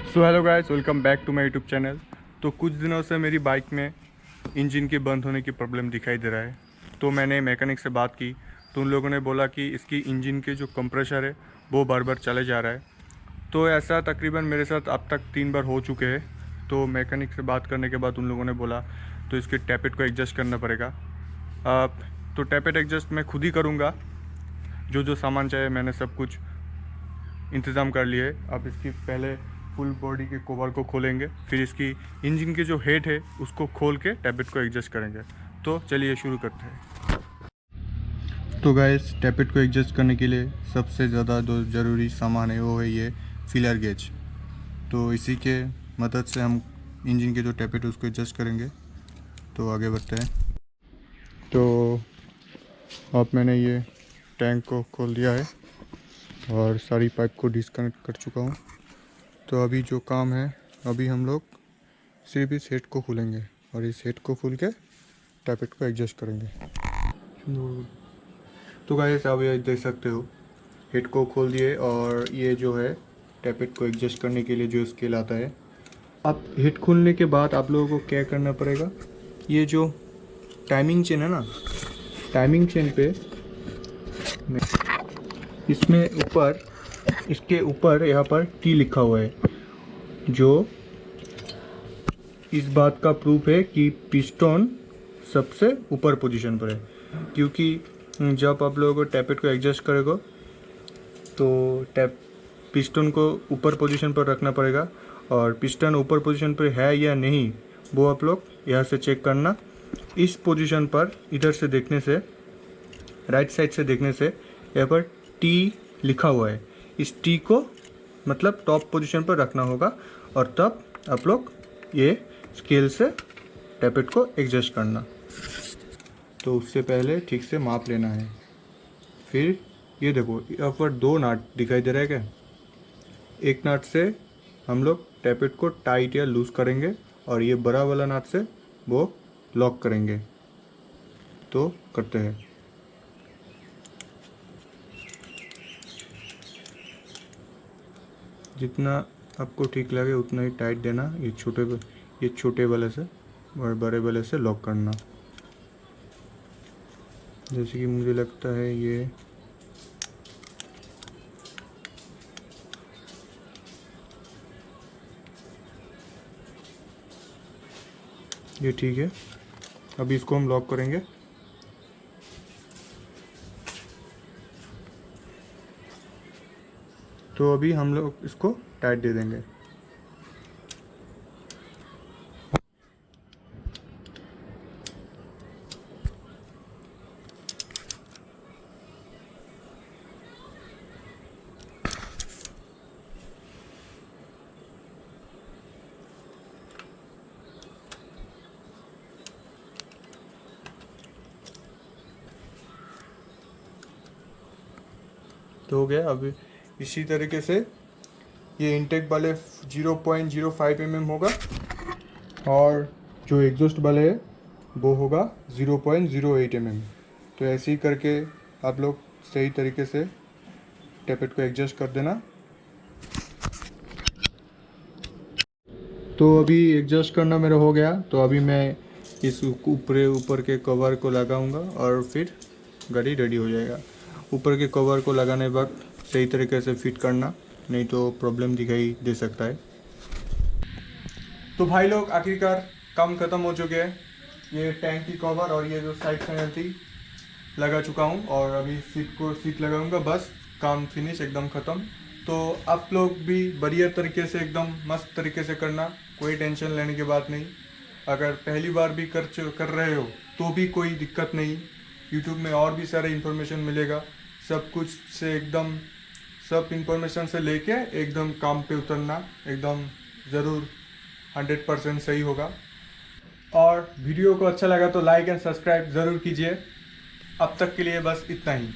So hello guys, welcome back to my YouTube channel. तो कुछ दिनों से मेरी बाइक में इंजन के बंद होने की प्रॉब्लम दिखाई दे रहा है। तो मैंने मैकेनिक से बात की तो उन लोगों ने बोला कि इसकी इंजन के जो कंप्रेसर है वो बार बार चले जा रहा है। तो ऐसा तकरीबन मेरे साथ अब तक 3 बार हो चुके हैं। तो मैकेनिक से बात करने के बाद उन लोगों ने बोला तो इसके टैपेट को एडजस्ट करना पड़ेगा। अब तो टैपेट एडजस्ट मैं खुद ही करूँगा। जो जो सामान चाहिए मैंने सब कुछ इंतज़ाम कर लिए। अब इसकी पहले फुल बॉडी के कवर को खोलेंगे, फिर इसकी इंजन की जो हेड है उसको खोल के टैपेट को एडजस्ट करेंगे। तो चलिए शुरू करते हैं। तो गाइस, टैपेट को एडजस्ट करने के लिए सबसे ज़्यादा जो ज़रूरी सामान है वो है ये फीलर गेज। तो इसी के मदद से हम इंजन के जो टैपेट है उसको एडजस्ट करेंगे। तो आगे बढ़ते हैं। तो अब मैंने ये टैंक को खोल दिया है और सारी पाइप को डिस्कनेक्ट कर चुका हूँ। तो अभी जो काम है, अभी हम लोग सिर्फ इस हेड को खोलेंगे और इस हेड को खोल के टैपेट को एडजस्ट करेंगे। तो गाइस, आप ये देख सकते हो हेड को खोल दिए और ये जो है टैपेट को एडजस्ट करने के लिए जो स्केल आता है। अब हेड खोलने के बाद आप लोगों को क्या करना पड़ेगा, ये जो टाइमिंग चेन है ना, टाइमिंग चेन पे इसमें ऊपर, इसके ऊपर यहाँ पर टी लिखा हुआ है, जो इस बात का प्रूफ है कि पिस्टन सबसे ऊपर पोजीशन पर है। क्योंकि जब आप लोगों को टैपेट को एडजस्ट करेगा तो पिस्टन को ऊपर पोजीशन पर रखना पड़ेगा, और पिस्टन ऊपर पोजीशन पर है या नहीं वो आप लोग यहाँ से चेक करना। इस पोजीशन पर इधर से देखने से, राइट साइड से देखने से यहाँ पर टी लिखा हुआ है, इस टी को मतलब टॉप पोजीशन पर रखना होगा, और तब आप लोग ये स्केल से टैपेट को एडजस्ट करना। तो उससे पहले ठीक से माप लेना है। फिर ये देखो, यहाँ पर 2 नाट दिखाई दे रहा है क्या, एक नाट से हम लोग टैपेट को टाइट या लूज करेंगे और ये बड़ा वाला नाट से वो लॉक करेंगे। तो करते हैं। जितना आपको ठीक लगे उतना ही टाइट देना। ये छोटे वाले से और बड़े वाले से लॉक करना। जैसे कि मुझे लगता है ये ठीक है। अभी इसको हम लॉक करेंगे। तो अभी हम लोग इसको टाइट दे देंगे। तो हो गया। अभी इसी तरीके से ये इंटेक वाले 0.05 mm होगा और जो एग्जॉस्ट वाले है वो होगा 0.08 mm। तो ऐसे ही करके आप लोग सही तरीके से टैपेट को एडजस्ट कर देना। तो अभी एडजस्ट करना मेरा हो गया। तो अभी मैं इस ऊपर के कवर को लगाऊंगा और फिर गाड़ी रेडी हो जाएगा। ऊपर के कवर को लगाने वक्त सही तरीके से फिट करना, नहीं तो प्रॉब्लम दिखाई दे सकता है। तो भाई लोग, आखिरकार काम ख़त्म हो चुके हैं। ये टैंक की कवर और ये जो साइड पैनल थी लगा चुका हूँ, और अभी सीट लगाऊंगा। बस काम फिनिश, एकदम ख़त्म। तो आप लोग भी बढ़िया तरीके से, एकदम मस्त तरीके से करना, कोई टेंशन लेने की बात नहीं। अगर पहली बार भी कर रहे हो तो भी कोई दिक्कत नहीं। यूट्यूब में और भी सारे इन्फॉर्मेशन मिलेगा। सब कुछ से एकदम, सब इन्फॉर्मेशन से लेके एकदम काम पे उतरना, एकदम ज़रूर 100% सही होगा। और वीडियो को अच्छा लगा तो लाइक एंड सब्सक्राइब ज़रूर कीजिए। अब तक के लिए बस इतना ही।